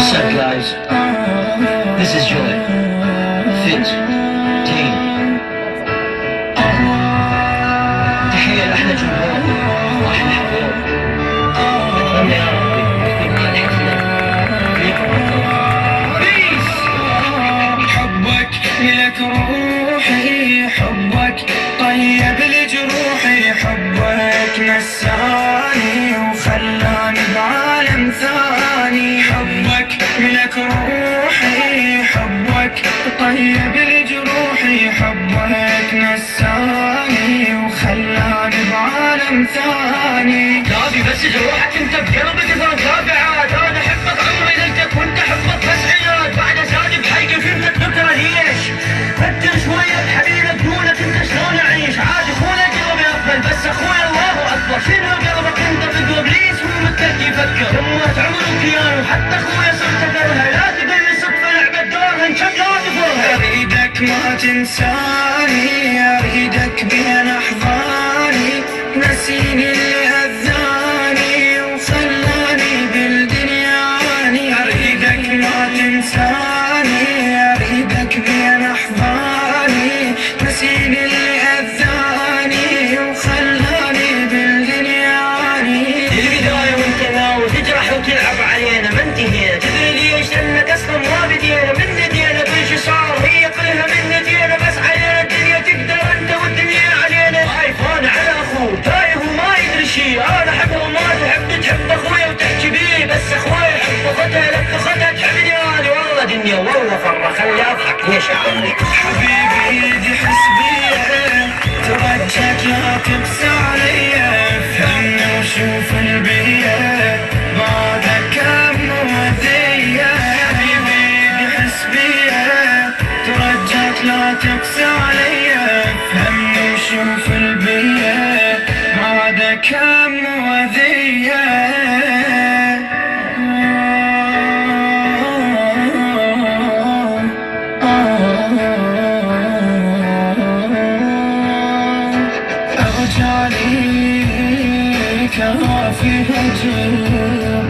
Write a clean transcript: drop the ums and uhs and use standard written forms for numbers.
What's up guys? This is Joy, Fit, Team. تحية لأحلى جمهور وأحلى حضور. أتمنى يا ربي يكون مع الحفلة بيس. حبك لك روحي، حبك طيب لجروحي، حبك نساني وخلاني بعالم ثاني. حبك لك روحي، حبك طيب لجروحي، حبك نساني وخلاني بعالم ثاني. كافي بس جروحك انت بقلبك ترى كافي عاد. انا احبك عمري ليلتك وانت حبك بس عياد. بعد زادي بحقي فهمتك بكره ليش فكر شويه بحبيبك دونك انت شلون اعيش. عاد اخونا قلبي افضل بس اخويا الله اكبر. شنو قلبك انت بقلب ليش مو متك يفكر. دمرت عمر وكيان وحتى اخويا صرت اكرهه. لا تقول لي صدفه لعبه دورها انشب لا تفرها. اريدك ما تنساني، اريدك بين احضاني، نسيني اللي اذاني وخلاني بالدنيا عاني. اريدك ما تنساني، اريدك بين احضاني، نسيني اللي اذاني وخلاني بالدنيا عاني. البدايه وانت ناوي تجرح وتلعب علينا ما انتهينا. تدري ليش؟ لانك اصلا ما بدينا من ندينا كل شي صار هي كلها من ندينا. بس علينا الدنيا تقدر انت والدنيا علينا. خايف انا على اخوه تايه وما يدري شي. انا احبه وما تحب اخويا وتحكي بيه. بس اخويا يحب اختها لك اختها تحبني انا. والله دنيا والله فرة خلي اضحك ليش يا عمي. حبيبي ايدي حس بيها، ترجاك لا تقسى عليا، افهمني وشوف البيا بعدك كم مؤذية. حبيبي ايدي حس بيها، ترجاك لا تقسى عليا، افهمني وشوف البيا بعدك كم مؤذية. أرجع لي كافي هجر